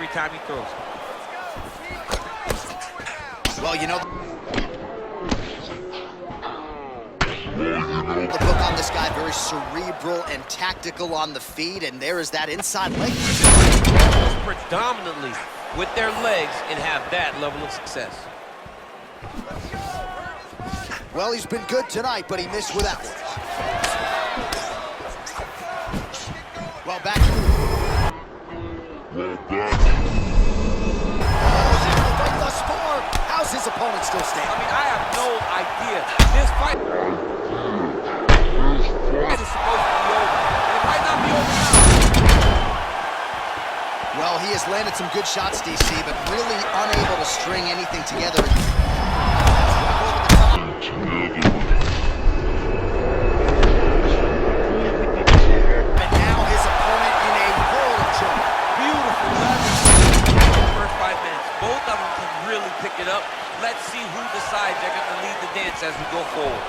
every time he throws. Well, you know, the book on this guy, very cerebral and tactical on the feet, and there is that inside leg. Predominantly with their legs and have that level of success. Well, he's been good tonight, but he missed with that one. Well, back. Thus far, how's his opponent still standing? I mean, I have no idea. This fight is supposed to be over. It might not be over now. Well, he has landed some good shots, DC, but really unable to string anything together. And now his opponent in a world of trouble. Beautiful leverage. First 5 minutes. Both of them can really pick it up. Let's see who decides they're going to lead the dance as we go forward.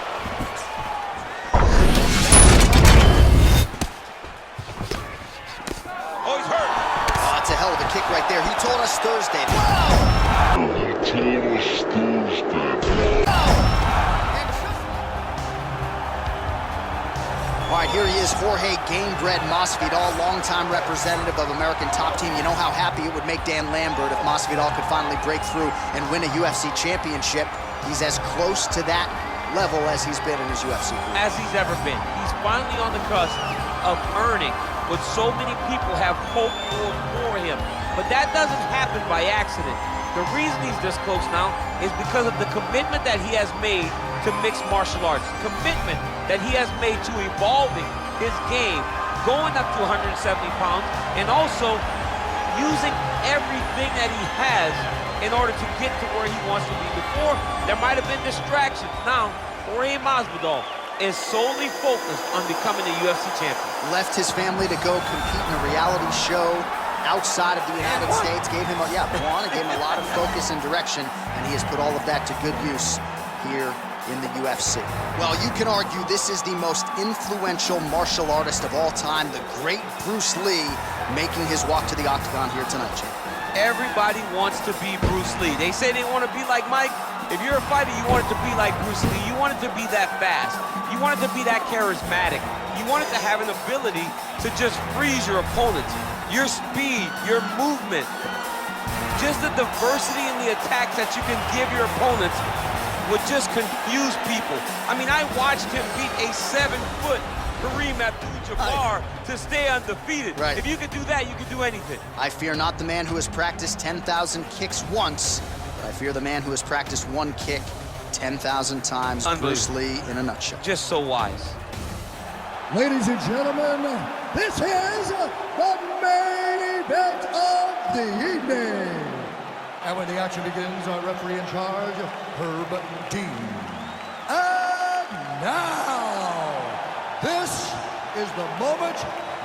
Oh, he's hurt. That's a hell of a kick right there. He told us Thursday. Wow! All right, here he is, Jorge Gamebred Masvidal, longtime representative of American Top Team. You know how happy it would make Dan Lambert if Masvidal could finally break through and win a UFC championship. He's as close to that level as he's been in his UFC career. As he's ever been. He's finally on the cusp of earning what so many people have hoped for him. But that doesn't happen by accident. The reason he's this close now is because of the commitment that he has made to mixed martial arts. Commitment that he has made to evolving his game, going up to 170 pounds, and also using everything that he has in order to get to where he wants to be. Before, there might have been distractions. Now, Jorge Masvidal is solely focused on becoming a UFC champion. Left his family to go compete in a reality show outside of the United States, gave him gave him a lot of focus and direction, and he has put all of that to good use here in the UFC. Well, you can argue this is the most influential martial artist of all time, the great Bruce Lee, making his walk to the octagon here tonight, champ. Everybody wants to be Bruce Lee. They say they want to be like Mike. If you're a fighter, you want it to be like Bruce Lee. You want it to be that fast. You want it to be that charismatic. You want it to have an ability to just freeze your opponents. Your speed, your movement, just the diversity in the attacks that you can give your opponents would just confuse people. I mean, I watched him beat a 7-foot Kareem Abdul-Jabbar to stay undefeated. Right. If you could do that, you could do anything. I fear not the man who has practiced 10,000 kicks once, but I fear the man who has practiced one kick 10,000 times. Bruce Lee in a nutshell. Just so wise. Ladies and gentlemen, this is the main event of the evening. And when the action begins, our referee in charge, Herb Dean. And now, this is the moment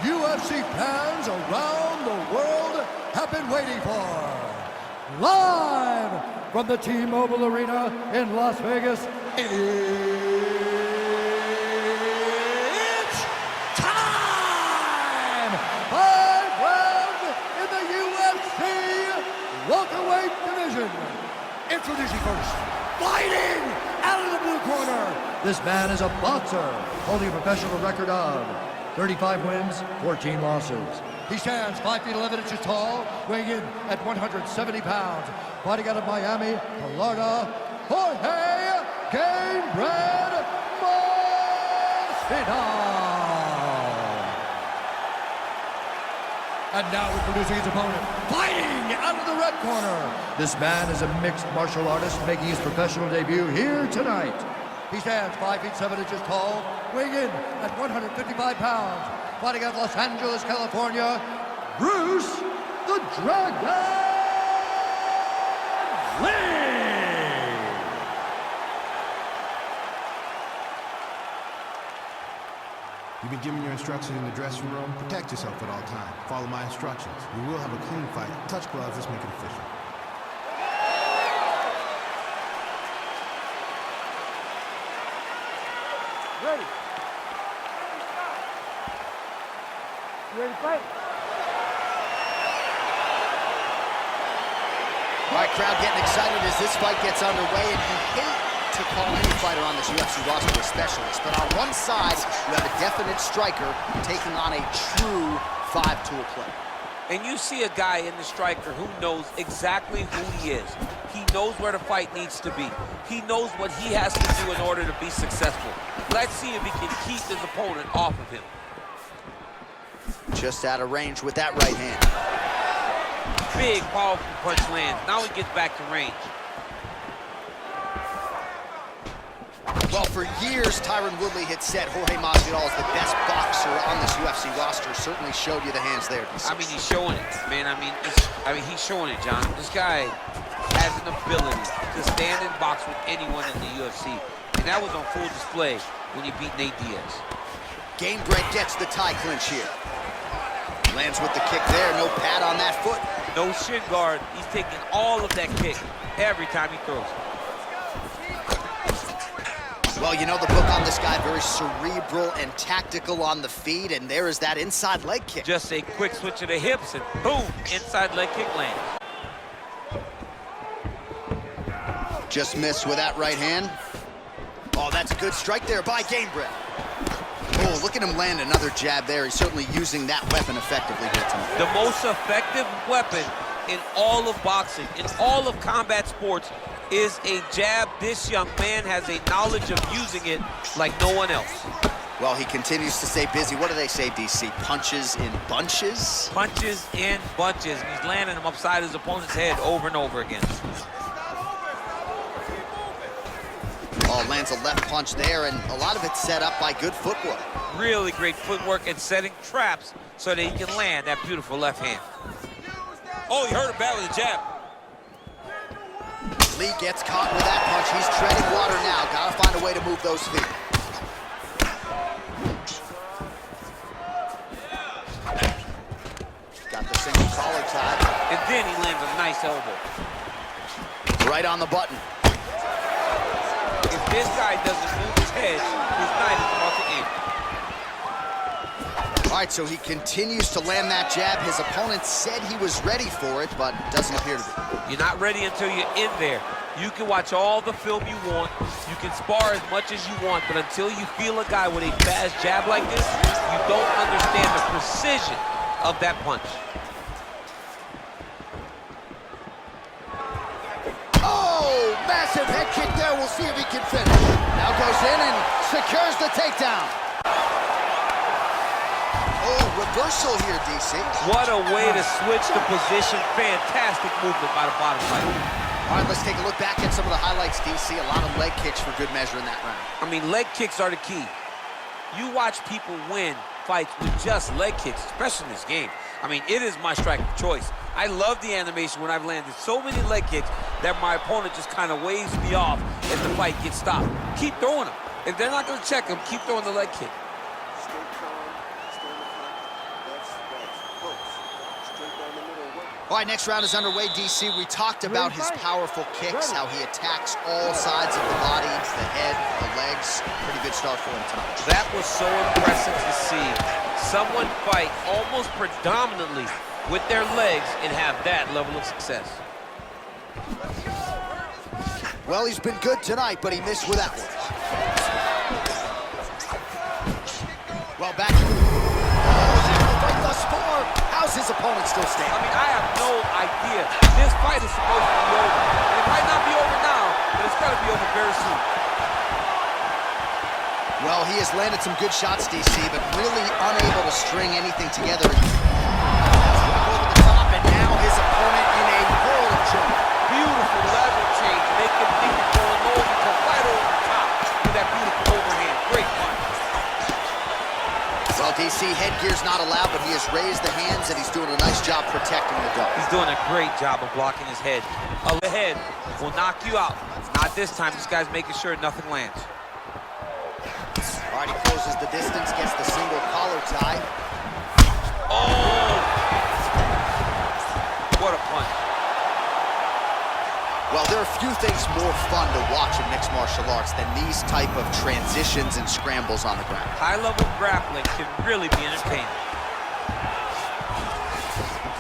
UFC fans around the world have been waiting for. Live from the T-Mobile Arena in Las Vegas, it's time! 5 rounds in the UFC welterweight division. Introducing first, fighting out of the blue corner. This man is a boxer, holding a professional record of 35 wins, 14 losses. He stands 5 feet 11 inches tall, weighing in at 170 pounds. Fighting out of Miami, Florida, Jorge Gamebred Masvidal. And now introducing his opponent, fighting out of the red corner. This man is a mixed martial artist making his professional debut here tonight. He stands 5 feet 7 inches tall, weighing in at 155 pounds. Fighting out of Los Angeles, California, Bruce the Dragon Lee. You've been given your instructions in the dressing room. Protect yourself at all times. Follow my instructions. We will have a clean fight. Touch gloves, let's make it official. Ready. You ready to fight? All right, crowd getting excited as this fight gets underway, and you hate to call any fighter on this UFC roster a specialist, but on one side, you have a definite striker taking on a true five-tool player. And you see a guy in the striker who knows exactly who he is. He knows where the fight needs to be. He knows what he has to do in order to be successful. Let's see if he can keep his opponent off of him. Just out of range with that right hand. Big, powerful punch lands. Now he gets back to range. Well, for years, Tyron Woodley had said Jorge Masvidal is the best boxer on this UFC roster. Certainly showed you the hands there, DC. I mean, he's showing it, man. I mean, he's showing it, John. This guy has an ability to stand and box with anyone in the UFC, and that was on full display when he beat Nate Diaz. Gamebred gets the tie clinch here. Lands with the kick there, no pad on that foot. No shin guard. He's taking all of that kick every time he throws. Well, you know the book on this guy, very cerebral and tactical on the feet, and there is that inside leg kick. Just a quick switch of the hips, and boom, inside leg kick lands. Just missed with that right hand. Oh, that's a good strike there by Gamebred. Oh, look at him land another jab there. He's certainly using that weapon effectively here tonight. The most effective weapon in all of boxing, in all of combat sports, is a jab. This young man has a knowledge of using it like no one else. Well, he continues to stay busy. What do they say, DC? Punches in bunches? Punches in bunches. He's landing them upside his opponent's head over and over again. Oh, lands a left punch there, and a lot of it's set up by good footwork. Really great footwork and setting traps so that he can land that beautiful left hand. Oh, he hurt him bad with a jab. Lee gets caught with that punch. He's treading water now. Gotta find a way to move those feet. Got the single collar tie. And then he lands a nice elbow. Right on the button. If this guy doesn't move his head, his night is about to end. All right, so he continues to land that jab. His opponent said he was ready for it, but doesn't appear to be. You're not ready until you're in there. You can watch all the film you want. You can spar as much as you want, but until you feel a guy with a fast jab like this, you don't understand the precision of that punch. Oh, massive head kick there. We'll see if he can finish. Now goes in and secures the takedown. Oh, reversal here, DC. What a way to switch the position. Fantastic movement by the bottom fighter. All right, let's take a look back at some of the highlights, DC. A lot of leg kicks for good measure in that round. I mean, leg kicks are the key. You watch people win fights with just leg kicks, especially in this game. I mean, it is my strike of choice. I love the animation when I've landed so many leg kicks that my opponent just kind of waves me off if the fight gets stopped. Keep throwing them. If they're not going to check them, keep throwing the leg kick. All right, next round is underway, DC. We talked about his powerful kicks, how he attacks all sides of the body, the head, the legs. Pretty good start for him tonight. That was so impressive to see. Someone fight almost predominantly with their legs and have that level of success. Well, he's been good tonight, but he missed with that one. Well, back. Fight thus far. How's his opponent still standing? I mean, I have no idea. This fight is supposed to be over. And it might not be over now, but it's got to be over very soon. Well, he has landed some good shots, DC, but really unable to string anything together. Over the top, and now his opponent in a whirl of joy. Beautiful level change, make him think he's going low and come right over the top with that beautiful overhand. Great punch. Well, DC, headgear's not allowed, but he has raised the hands, and he's doing a nice job protecting the dome. He's doing a great job of blocking his head. A head will knock you out. Not this time. This guy's making sure nothing lands. All right, he closes the distance, gets the single collar tie. Oh! What a punch. Well, there are few things more fun to watch in mixed martial arts than these type of transitions and scrambles on the ground. High-level grappling can really be entertaining.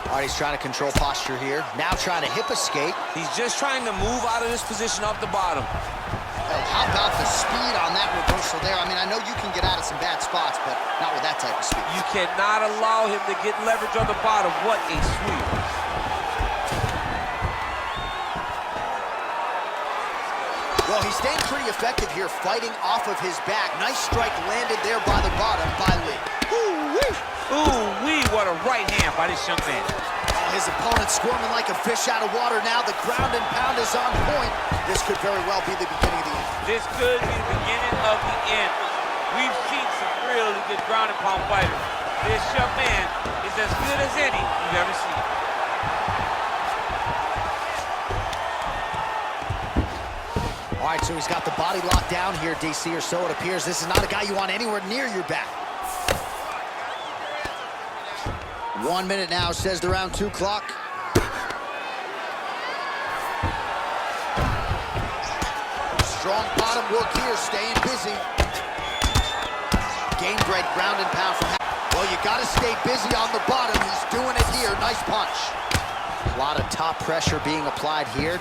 All All right, he's trying to control posture here. Now trying to hip escape. He's just trying to move out of this position off the bottom. Oh, how about the speed on that reversal there? I mean, I know you can get out of some bad spots, but not with that type of speed. You cannot allow him to get leverage on the bottom. What a sweep. Well, he's staying pretty effective here, fighting off of his back. Nice strike landed there by the bottom by Lee. Ooh-wee. Ooh-wee, what a right hand by this young man. Oh, his opponent squirming like a fish out of water now. The ground and pound is on point. This could very well be the beginning of the end. This could be the beginning of the end. We've seen some really good ground and pound fighters. This young man is as good as any you've ever seen. All right, so he's got the body locked down here, DC, or so it appears. This is not a guy you want anywhere near your back. 1 minute now, says the round 2 clock. Strong bottom work here, staying busy. Game-bred ground and pound from... Well, you got to stay busy on the bottom. He's doing it here. Nice punch. A lot of top pressure being applied here.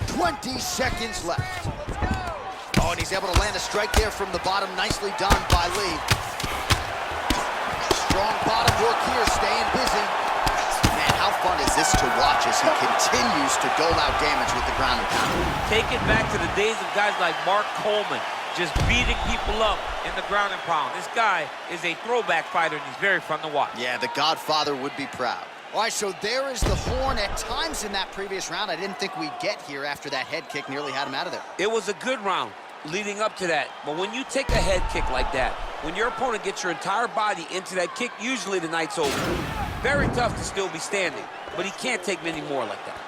20 seconds left. Oh, and he's able to land a strike there from the bottom. Nicely done by Lee. Strong bottom work here, staying busy. Man, how fun is this to watch as he continues to dole out damage with the ground and pound. Take it back to the days of guys like Mark Coleman, just beating people up in the ground and pound. This guy is a throwback fighter, and he's very fun to watch. Yeah, the Godfather would be proud. All right, so there is the horn. At times in that previous round, I didn't think we'd get here after that head kick nearly had him out of there. It was a good round leading up to that, but when you take a head kick like that, when your opponent gets your entire body into that kick, usually the night's over. Very tough to still be standing, but he can't take many more like that.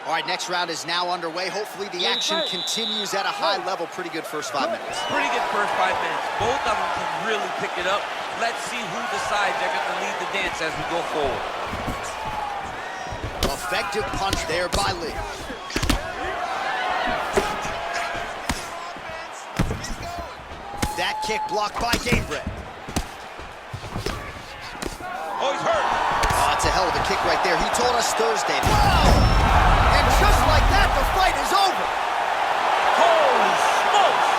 All right, next round is now underway. Hopefully the action continues at a high level. Pretty good first 5 minutes. Pretty good first 5 minutes. Both of them can really pick it up. Let's see who decides they're going to lead the dance as we go forward. Effective punch there by Lee. That kick blocked by Gamebred. Oh, he's hurt. Oh, it's a hell of a kick right there. He told us Thursday. Wow! And just like that, the fight is over. Holy smokes!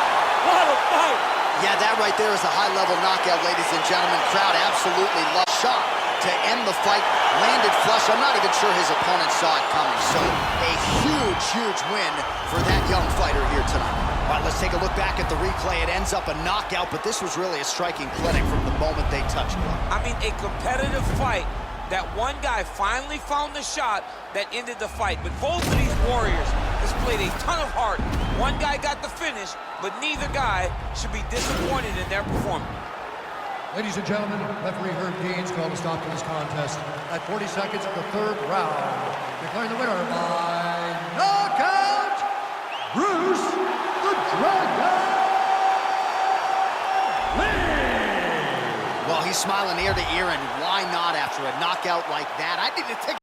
What a fight! Yeah, that right there is a high-level knockout, ladies and gentlemen. Crowd absolutely loved. Shot to end the fight, landed flush. I'm not even sure his opponent saw it coming. So a huge, huge win for that young fighter here tonight. All right, let's take a look back at the replay. It ends up a knockout, but this was really a striking clinic from the moment they touched blood. I mean, a competitive fight. That one guy finally found the shot that ended the fight. But both of these warriors displayed a ton of heart. One guy got the finish, but neither guy should be disappointed in their performance. Ladies and gentlemen, referee Herb Dean's called a stop to this contest at 40 seconds of the 3rd round. Declaring the winner by knockout, Bruce the Dragon Lee! Well, he's smiling ear to ear, and why not after a knockout like that? I need to take